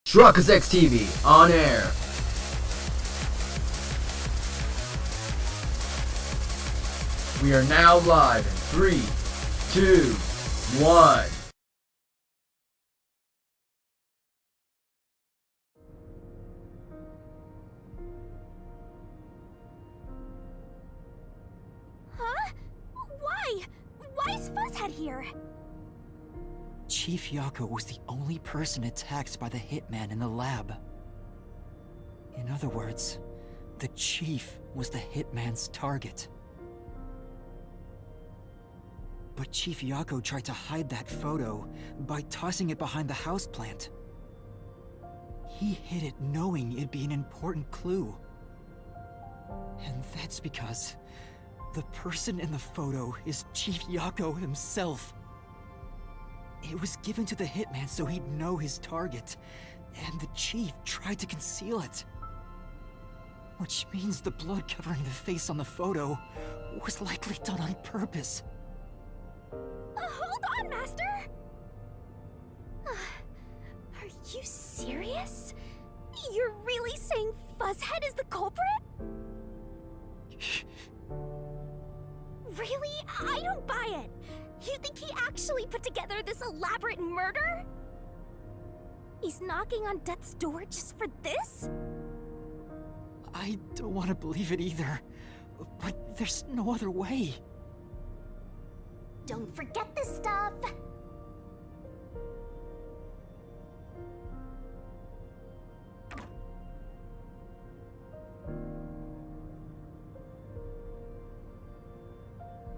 Truckers X TV on air. We are now live in 3, 2, 1. Huh? Why? Why is Fuzzhead here? Chief Yako was the only person attacked by the hitman in the lab. In other words, the Chief was the hitman's target. But Chief Yako tried to hide that photo by tossing it behind the houseplant. He hid it knowing it'd be an important clue. And that's because the person in the photo is Chief Yako himself. It was given to the hitman so he'd know his target, and the Chief tried to conceal it. Which means the blood covering the face on the photo was likely done on purpose. Hold on, Master! Are you serious? You're really saying Fuzzhead is the culprit? Really? I don't buy it! You think he actually put together this elaborate murder? He's knocking on death's door just for this? I don't want to believe it either, but there's no other way. Don't forget this stuff!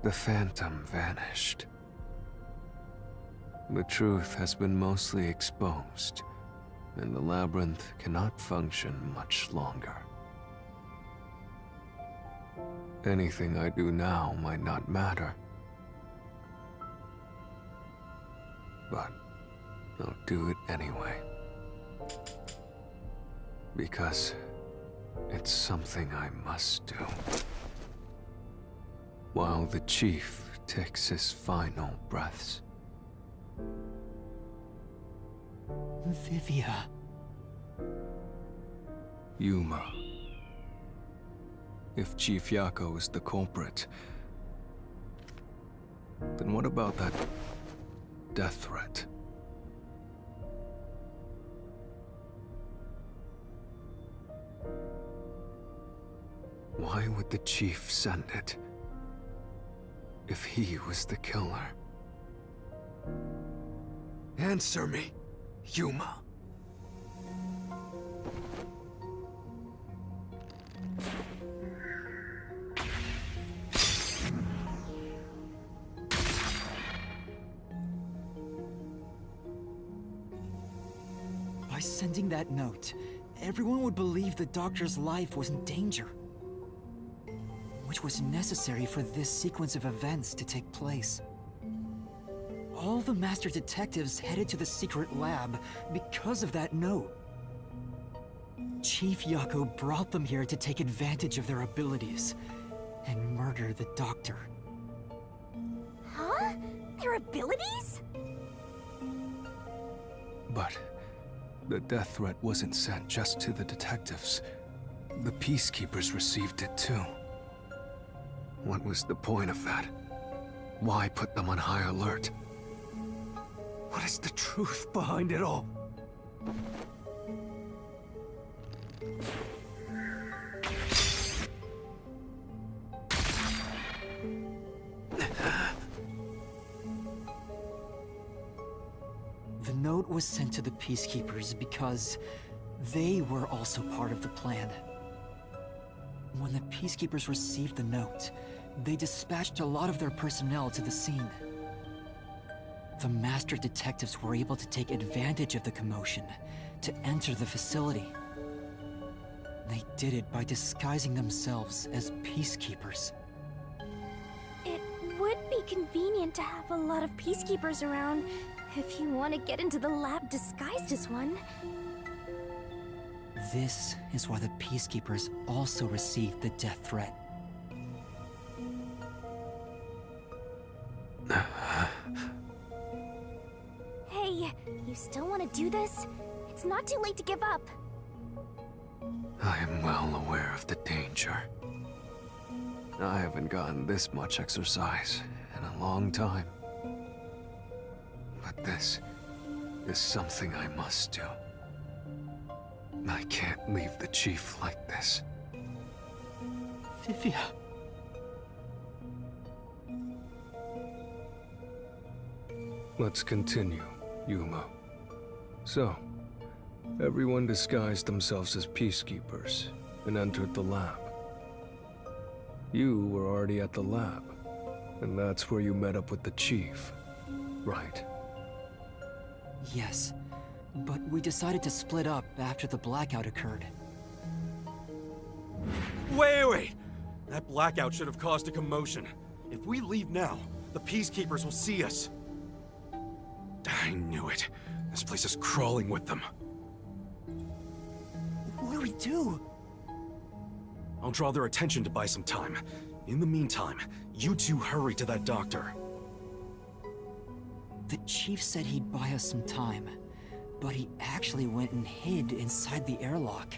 The Phantom vanished. The truth has been mostly exposed, and the labyrinth cannot function much longer. Anything I do now might not matter, but I'll do it anyway. Because it's something I must do. While the Chief takes his final breaths. Vivia. Yuma. If Chief Yako is the culprit, then what about that death threat? Why would the Chief send it? If he was the killer. Answer me, Yuma. By sending that note, everyone would believe the doctor's life was in danger. Which was necessary for this sequence of events to take place. All the master detectives headed to the secret lab because of that note. Chief Yako brought them here to take advantage of their abilities and murder the doctor. Huh? Their abilities? But the death threat wasn't sent just to the detectives. The peacekeepers received it too. What was the point of that? Why put them on high alert? What is the truth behind it all? The note was sent to the peacekeepers because they were also part of the plan. When the peacekeepers received the note, they dispatched a lot of their personnel to the scene. The master detectives were able to take advantage of the commotion to enter the facility. They did it by disguising themselves as peacekeepers. It would be convenient to have a lot of peacekeepers around if you want to get into the lab disguised as one. This is why the peacekeepers also received the death threat. Hey, you still want to do this? It's not too late to give up. I am well aware of the danger. I haven't gotten this much exercise in a long time. But this is something I must do. I can't leave the chief like this. Vivia. Let's continue, Yuma. So, everyone disguised themselves as peacekeepers and entered the lab. You were already at the lab, and that's where you met up with the chief, right? Yes, but we decided to split up after the blackout occurred. Wait! That blackout should have caused a commotion. If we leave now, the peacekeepers will see us. I knew it. This place is crawling with them. What do we do? I'll draw their attention to buy some time. In the meantime, you two hurry to that doctor. The chief said he'd buy us some time, but he actually went and hid inside the airlock.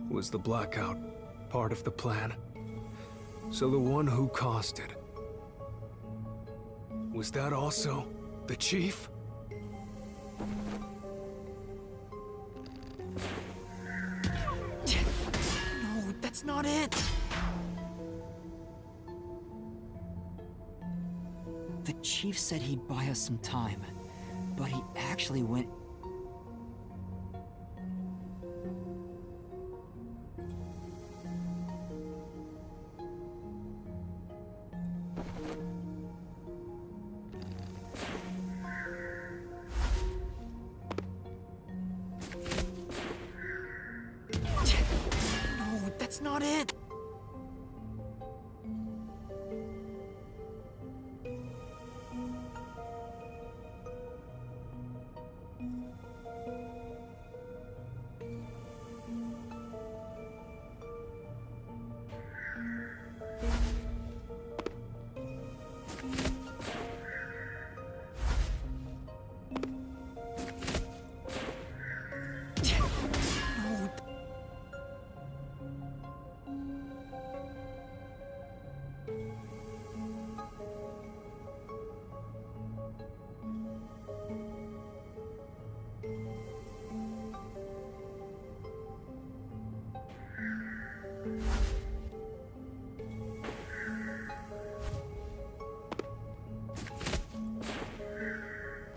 Was the blackout part of the plan? So the one who caused it, was that also the chief? No, that's not it! The chief said he'd buy us some time, but he actually went... No, that's not it!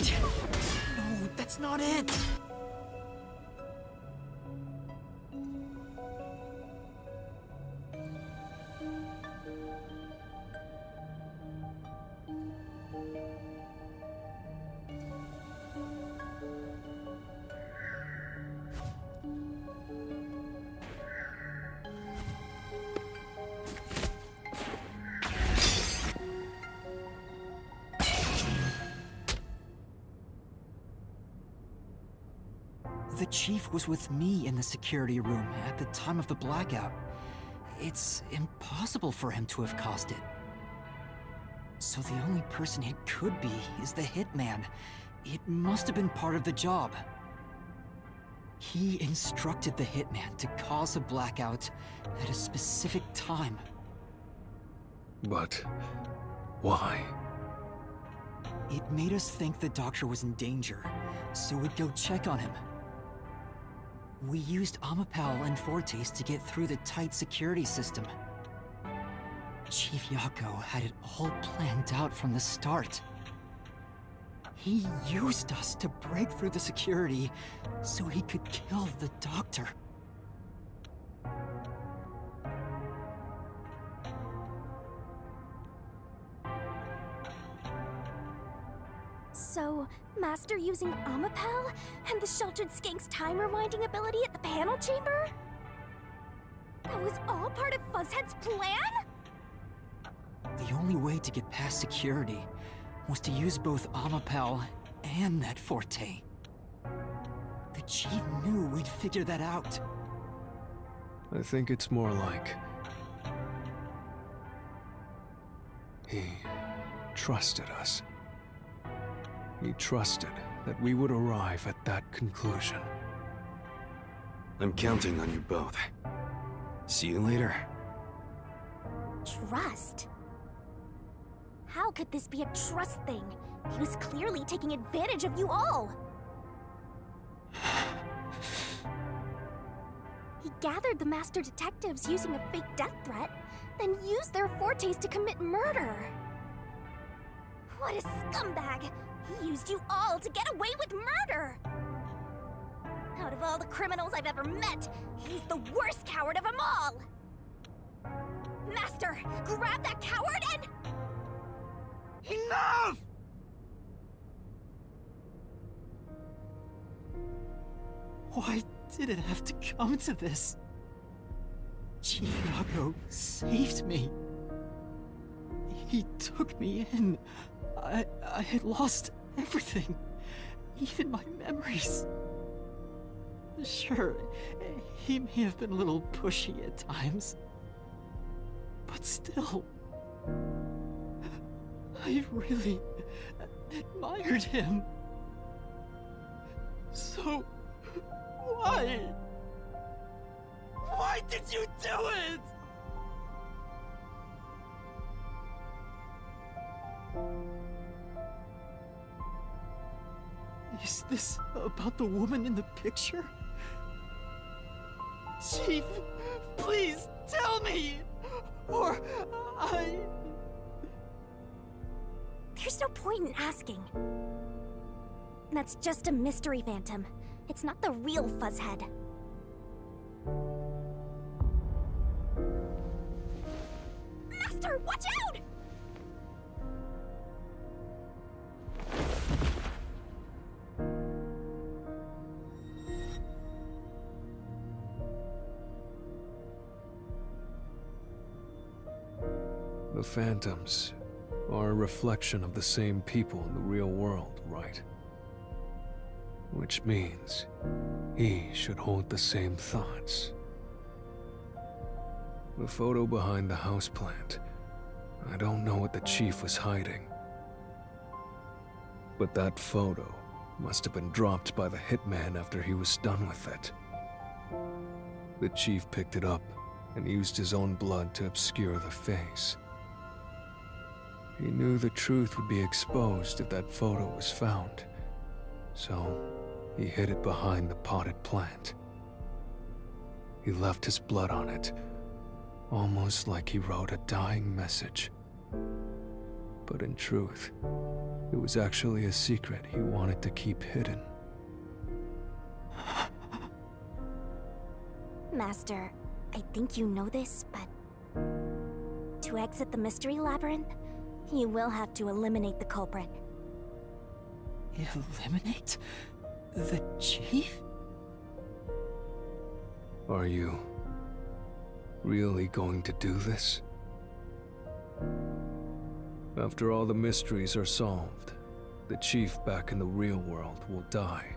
No, no, that's not it! The chief was with me in the security room at the time of the blackout. It's impossible for him to have caused it. So the only person it could be is the hitman. It must have been part of the job. He instructed the hitman to cause a blackout at a specific time. But why? It made us think the doctor was in danger, so we'd go check on him. We used Amapal and Fortes to get through the tight security system. Chief Yako had it all planned out from the start. He used us to break through the security so he could kill the doctor. So, Master using Amapal and the Sheltered Skank's time rewinding ability at the panel chamber? That was all part of Fuzzhead's plan? The only way to get past security was to use both Amapal and that Forte. The chief knew we'd figure that out. I think it's more like he trusted us. He trusted that we would arrive at that conclusion. I'm counting on you both. See you later. Trust? How could this be a trust thing? He was clearly taking advantage of you all. He gathered the master detectives using a fake death threat, then used their fortes to commit murder. What a scumbag! He used you all to get away with murder! Out of all the criminals I've ever met, he's the worst coward of them all! Master, grab that coward and... Enough! Why did it have to come to this? Chief Yako saved me. He took me in. I had lost everything, even my memories. Sure, he may have been a little pushy at times, but still, I really admired him. So, why? Why did you do it? Is this about the woman in the picture? Chief, please tell me, or I... There's no point in asking. That's just a mystery phantom. It's not the real Fuzzhead. Master, watch out! The phantoms are a reflection of the same people in the real world, right? Which means he should hold the same thoughts. The photo behind the houseplant. I don't know what the chief was hiding. But that photo must have been dropped by the hitman after he was done with it. The chief picked it up and used his own blood to obscure the face. He knew the truth would be exposed if that photo was found, so he hid it behind the potted plant. He left his blood on it, almost like he wrote a dying message. But in truth, it was actually a secret he wanted to keep hidden. Master, I think you know this, but... to exit the mystery labyrinth, you will have to eliminate the culprit. Eliminate? The chief? Are you really going to do this? After all the mysteries are solved, the chief back in the real world will die.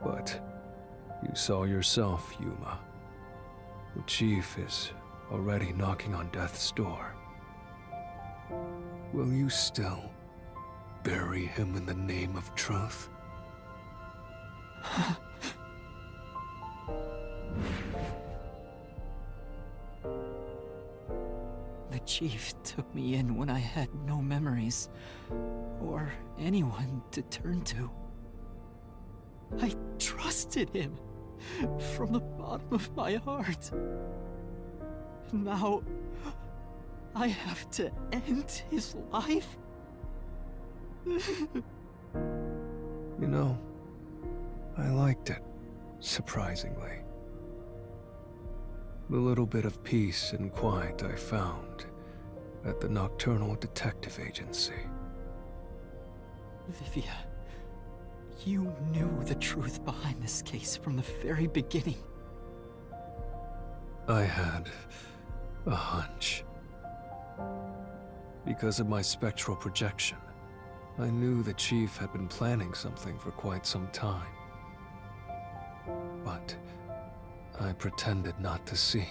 But you saw yourself, Yuma. The chief is already knocking on death's door. Will you still bury him in the name of truth? The chief took me in when I had no memories, or anyone to turn to. I trusted him from the bottom of my heart. Now, I have to end his life? You know, I liked it, surprisingly. The little bit of peace and quiet I found at the Nocturnal Detective Agency. Vivia, you knew the truth behind this case from the very beginning. I had a hunch. Because of my spectral projection, I knew the chief had been planning something for quite some time. But I pretended not to see.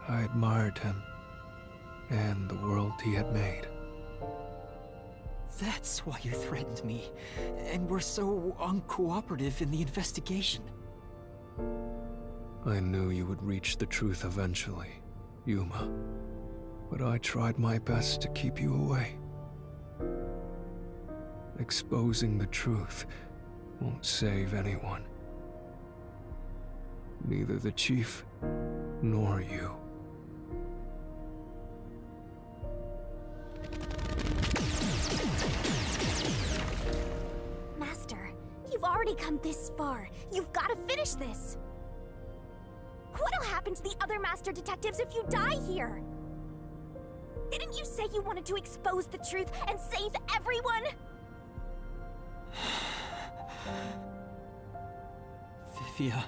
I admired him and the world he had made. That's why you threatened me, and were so uncooperative in the investigation. I knew you would reach the truth eventually, Yuma. But I tried my best to keep you away. Exposing the truth won't save anyone. Neither the Chief nor you. Master, you've already come this far. You've got to finish this. What'll happen to the other Master Detectives if you die here? Didn't you say you wanted to expose the truth and save everyone? Vivia,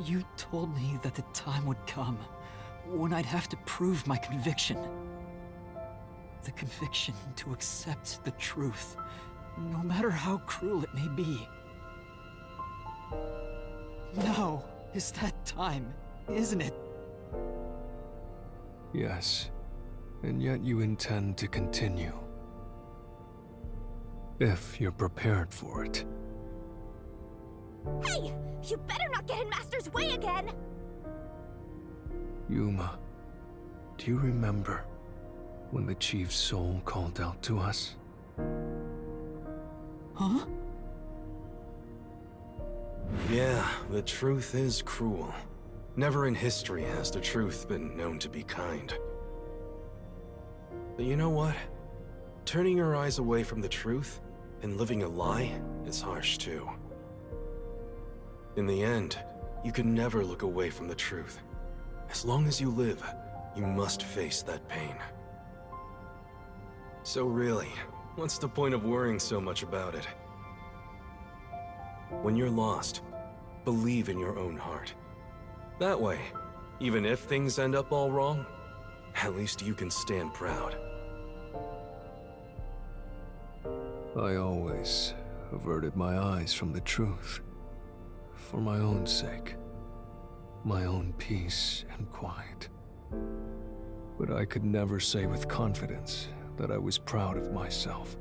you told me that the time would come when I'd have to prove my conviction. The conviction to accept the truth, no matter how cruel it may be. Now is that time, isn't it? Yes, and yet you intend to continue. If you're prepared for it. Hey! You better not get in Master's way again! Yuma, do you remember when the Chief's soul called out to us? Huh? Yeah, the truth is cruel. Never in history has the truth been known to be kind. But you know what? Turning your eyes away from the truth and living a lie is harsh too. In the end, you can never look away from the truth. As long as you live, you must face that pain. So really, what's the point of worrying so much about it? When you're lost, believe in your own heart. That way, even if things end up all wrong, at least you can stand proud. I always averted my eyes from the truth. For my own sake. My own peace and quiet. But I could never say with confidence that I was proud of myself.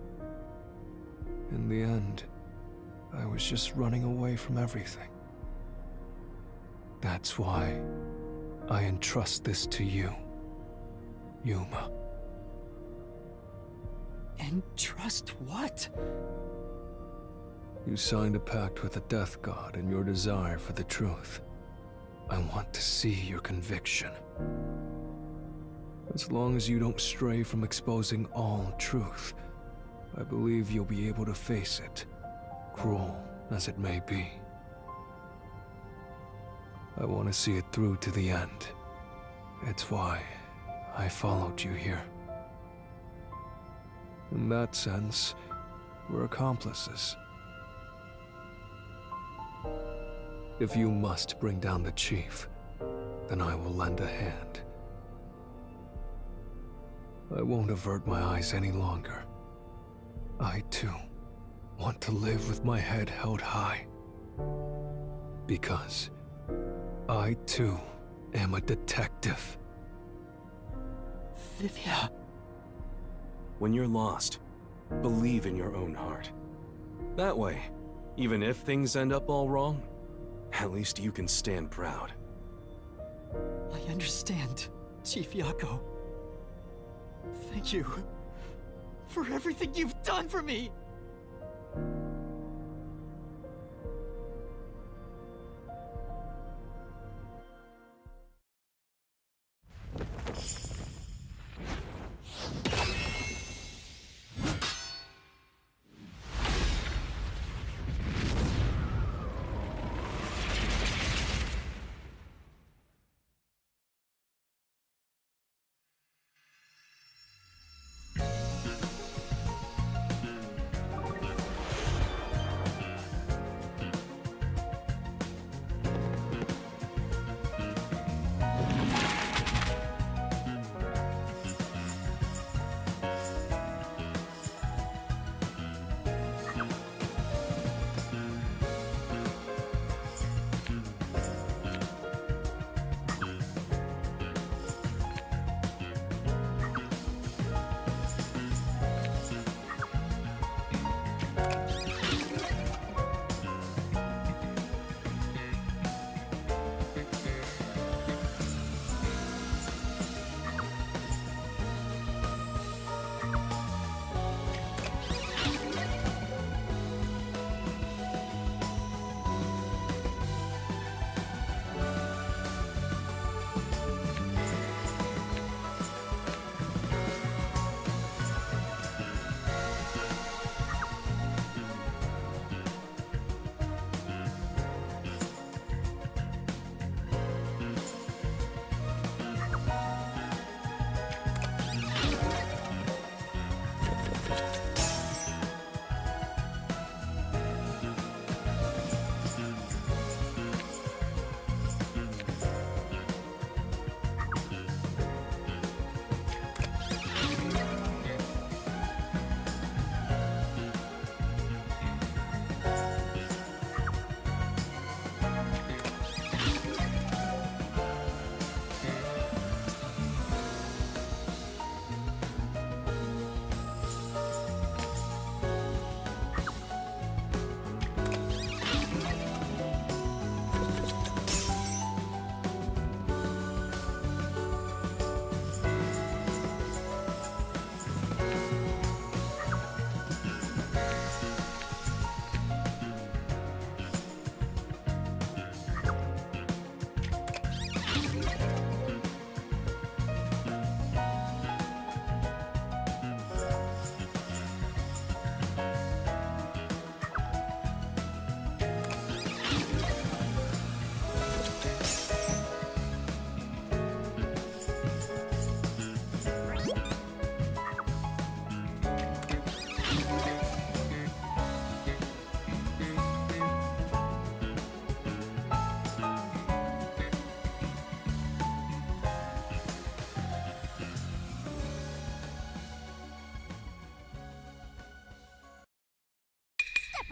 In the end, I was just running away from everything. That's why I entrust this to you, Yuma. Entrust what? You signed a pact with the Death God in your desire for the truth. I want to see your conviction. As long as you don't stray from exposing all truth, I believe you'll be able to face it, cruel as it may be. I want to see it through to the end. It's why I followed you here. In that sense, we're accomplices. If you must bring down the Chief, then I will lend a hand. I won't avert my eyes any longer. I, too, want to live with my head held high. Because I, too, am a detective. Vivia. When you're lost, believe in your own heart. That way, even if things end up all wrong, at least you can stand proud. I understand, Chief Yako. Thank you for everything you've done for me!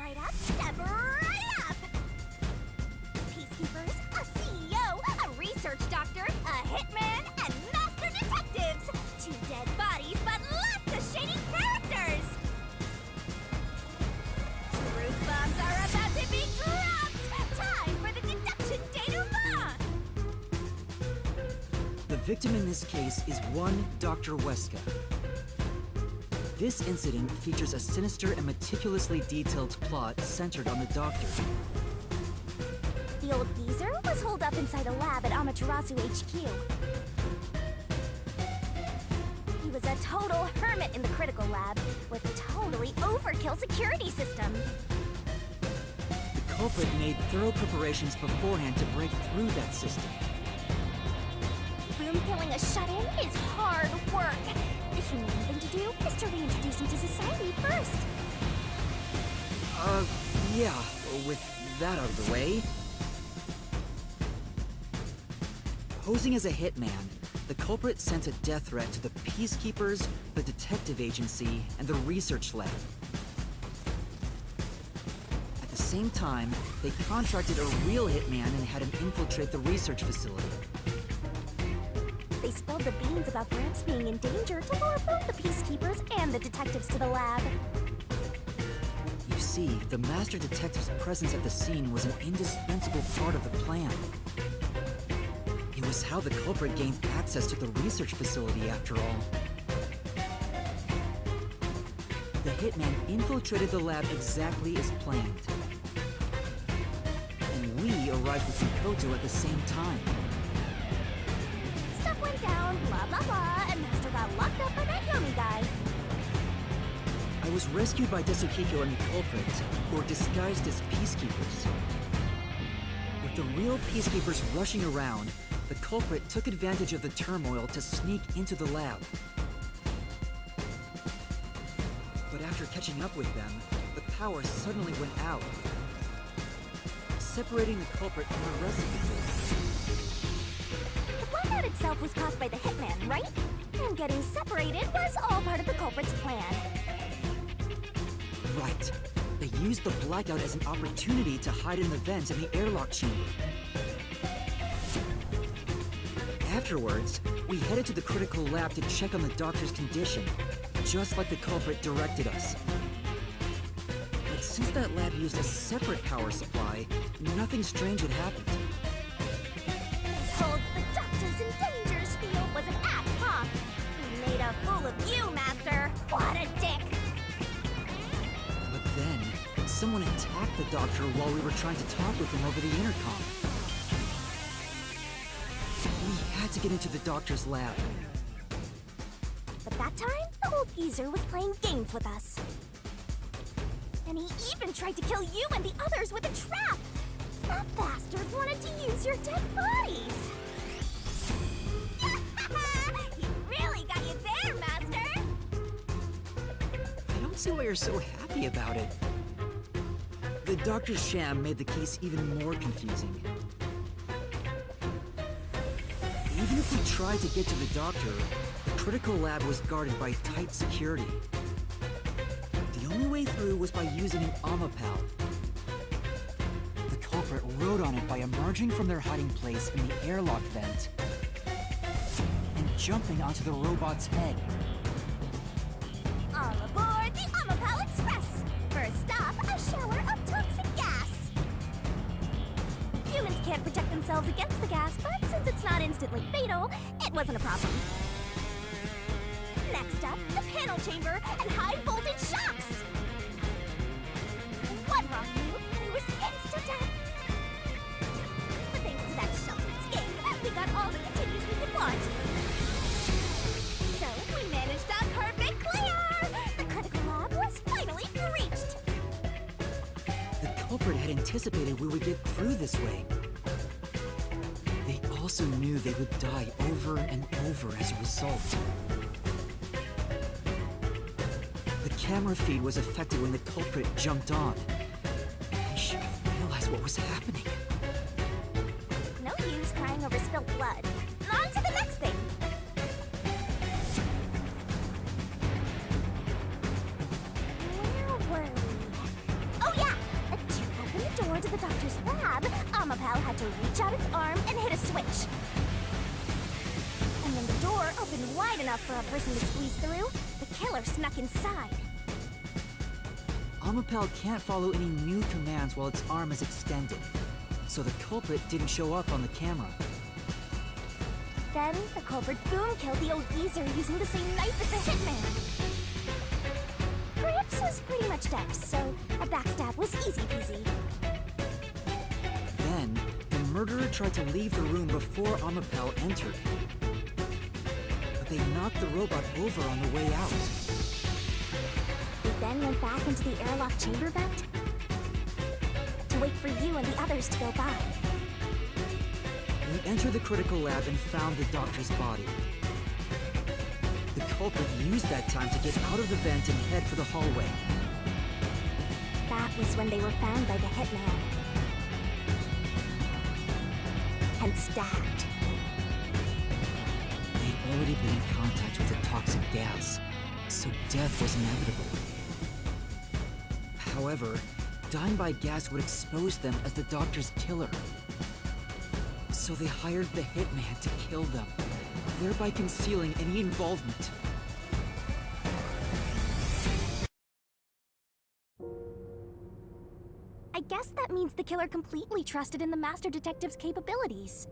right up, step right up! Peacekeepers, a CEO, a research doctor, a hitman, and master detectives! 2 dead bodies, but lots of shady characters! Truth bombs are about to be dropped! Time for the Deduction Denouement! The victim in this case is one Dr. Weska. This incident features a sinister and meticulously detailed plot centered on the doctor. The old geezer was holed up inside a lab at Amaterasu HQ. He was a total hermit in the critical lab, with a totally overkill security system. The culprit made thorough preparations beforehand to break through that system. Boom killing a shut-in is hard work. The humane thing to do is to reintroduce him to society first. Yeah, with that out of the way. Posing as a hitman, the culprit sent a death threat to the Peacekeepers, the detective agency, and the research lab. At the same time, they contracted a real hitman and had him infiltrate the research facility. They spilled the beans about Gramps being in danger to lure both the Peacekeepers and the detectives to the lab. You see, the master detective's presence at the scene was an indispensable part of the plan. It was how the culprit gained access to the research facility, after all. The hitman infiltrated the lab exactly as planned. And we arrived with Mikoto at the same time. Stuff went down, blah blah blah, and Master got locked up by that Yomi guy. I was rescued by Desukiko and the culprit, who were disguised as peacekeepers. With the real peacekeepers rushing around, the culprit took advantage of the turmoil to sneak into the lab. But after catching up with them, the power suddenly went out, separating the culprit from the rest of the group. The blackout itself was caused by the hitman, right? And getting separated was all part of the culprit's plan. Right. They used the blackout as an opportunity to hide in the vents in the airlock chamber. Afterwards, we headed to the critical lab to check on the doctor's condition, just like the culprit directed us. But since that lab used a separate power supply, nothing strange had happened. This whole "the doctor's in danger" spiel was an act, huh? He made a fool of you, Master! What a dick! But then, someone attacked the doctor while we were trying to talk with him over the intercom. We had to get into the doctor's lab. But that time, the old geezer was playing games with us. And he even tried to kill you and the others with a trap! That bastard wanted to use your dead bodies! He really got you there, Master! I don't see why you're so happy about it. The doctor's sham made the case even more confusing. Even if we tried to get to the doctor, the critical lab was guarded by tight security. The only way through was by using an Amapal. The culprit rode on it by emerging from their hiding place in the airlock vent and jumping onto the robot's head. All aboard the Amapal Express! First stop, a shower of toxic gas! Humans can't protect themselves against the gas, but since it's not instantly fatal, it wasn't a problem. Next up, the panel chamber and high-voltage shocks! One wrong move, and he was insta-dead! But thanks to that sheltered escape, we got all the continues we could want. So, we managed a perfect clear! The critical lab was finally breached! The culprit had anticipated we would get through this way. They also knew they would die over and over as a result. The camera feed was affected when the culprit jumped on. I should have realized what was happening. No use crying over spilled blood. On to the next thing! Where were we? Oh yeah! the doctor's lab, Amapal had to reach out its arm and hit a switch. And when the door opened wide enough for a person to squeeze through, the killer snuck inside. Amapal can't follow any new commands while its arm is extended, so the culprit didn't show up on the camera. Then, the culprit boom-killed the old geezer using the same knife as the hitman. Grips was pretty much deaf, so a backstab was easy-peasy. Then, the murderer tried to leave the room before Amapal entered. But they knocked the robot over on the way out. We then went back into the airlock chamber vent to wait for you and the others to go by. We entered the critical lab and found the doctor's body. The culprit used that time to get out of the vent and head for the hallway. That was when they were found by the hitman. And stabbed. They'd already been in contact with the toxic gas, so death was inevitable. However, dying by gas would expose them as the doctor's killer. So they hired the hitman to kill them, thereby concealing any involvement. I guess that means the killer completely trusted in the Master Detective's capabilities.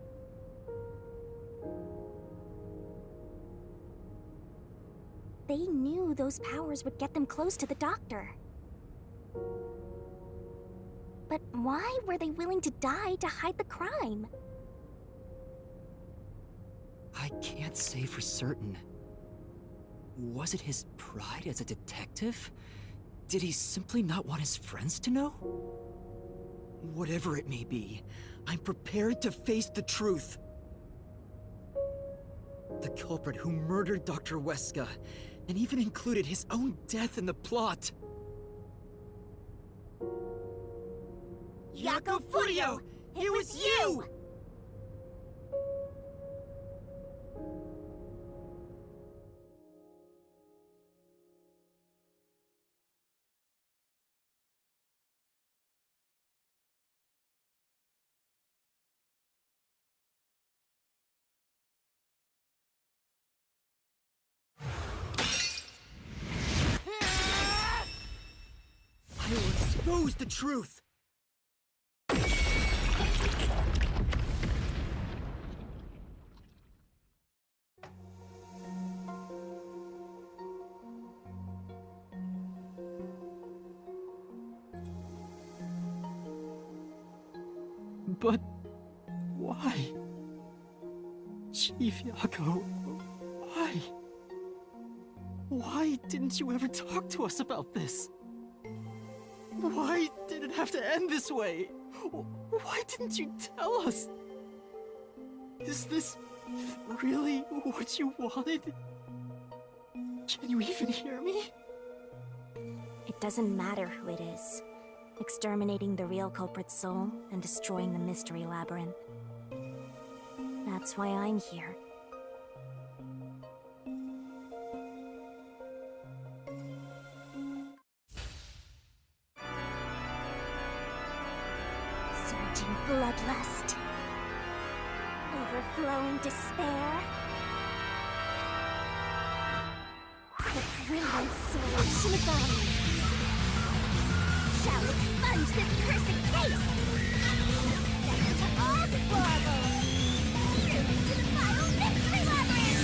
They knew those powers would get them close to the doctor. But why were they willing to die to hide the crime? I can't say for certain. Was it his pride as a detective? Did he simply not want his friends to know? Whatever it may be, I'm prepared to face the truth. The culprit who murdered Dr. Weska, and even included his own death in the plot. Yako Furio! It was you! I will expose the truth! But why? Chief Yako, why? Why didn't you ever talk to us about this? Why did it have to end this way? Why didn't you tell us? Is this really what you wanted? Can you even hear me? It doesn't matter who it is. Exterminating the real culprit's soul and destroying the mystery labyrinth. That's why I'm here. Surging bloodlust. Overflowing despair. The brilliant soul of Shinigami shall expunge this cursed case! Send to all deplorables! To the final mystery labyrinth!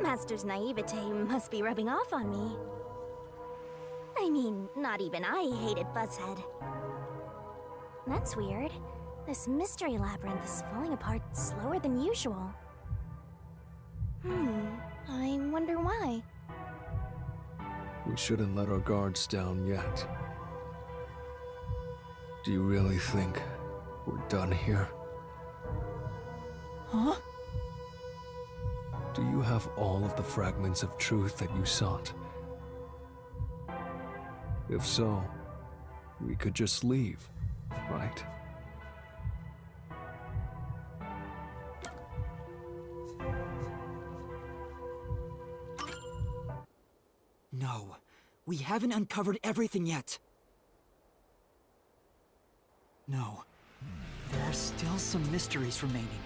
Master's naivete must be rubbing off on me. I mean, not even I hated Buzzhead. That's weird. This mystery labyrinth is falling apart slower than usual. I wonder why. We shouldn't let our guards down yet. Do you really think we're done here? Huh? Do you have all of the fragments of truth that you sought? If so, we could just leave, right? No, we haven't uncovered everything yet. No, there are still some mysteries remaining.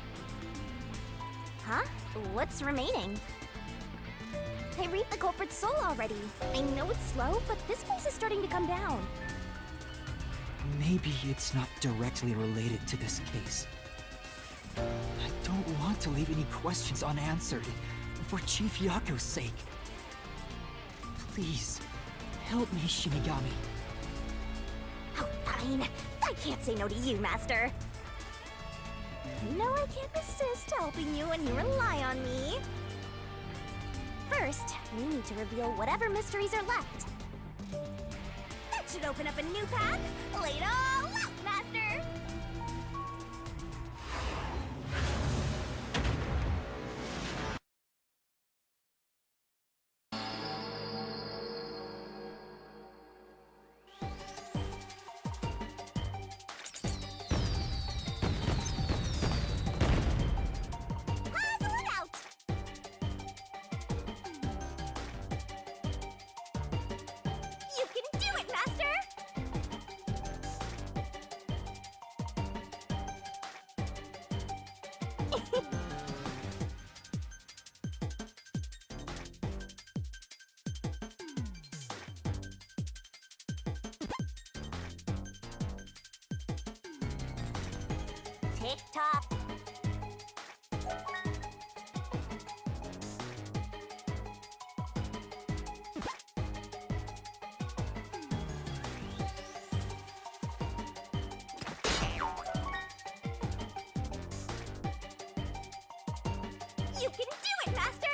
Huh? What's remaining? I read the culprit's soul already. I know it's slow, but this place is starting to come down. Maybe it's not directly related to this case. I don't want to leave any questions unanswered, for Chief Yako's sake. Please, help me, Shinigami. Oh, fine. I can't say no to you, Master. You know I can't resist helping you when you rely on me. First, we need to reveal whatever mysteries are left. That should open up a new path. Lay it all out, Master! Puzzle it out! You can do it, Master! Tick-tock. You can do it, Master!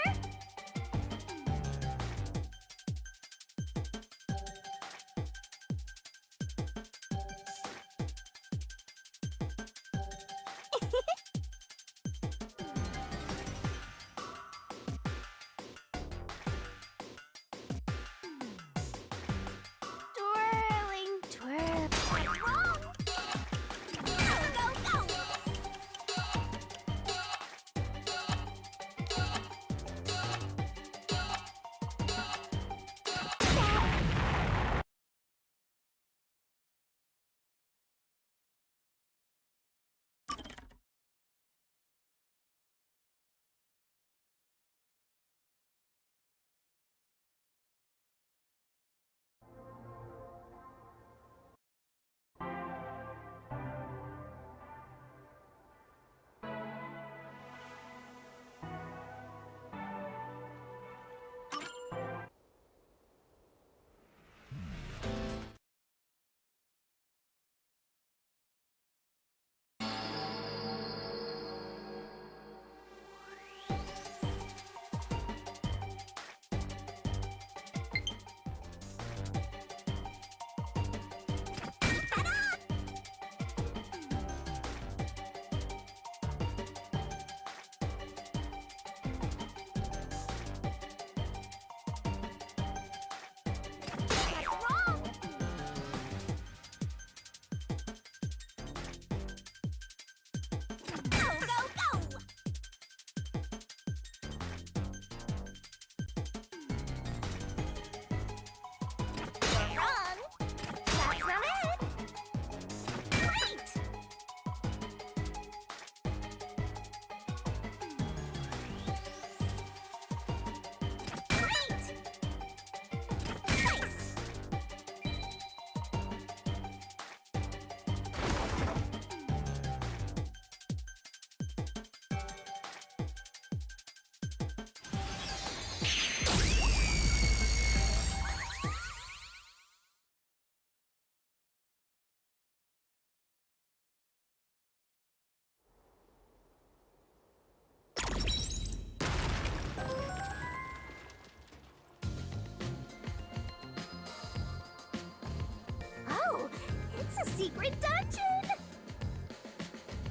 a secret dungeon!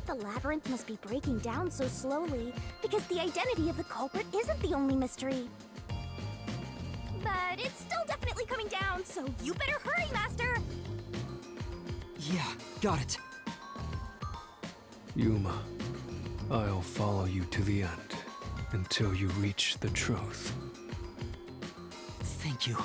The labyrinth must be breaking down so slowly because the identity of the culprit isn't the only mystery. But it's still definitely coming down, so you better hurry, Master! Yeah, got it. Yuma, I'll follow you to the end until you reach the truth. Thank you.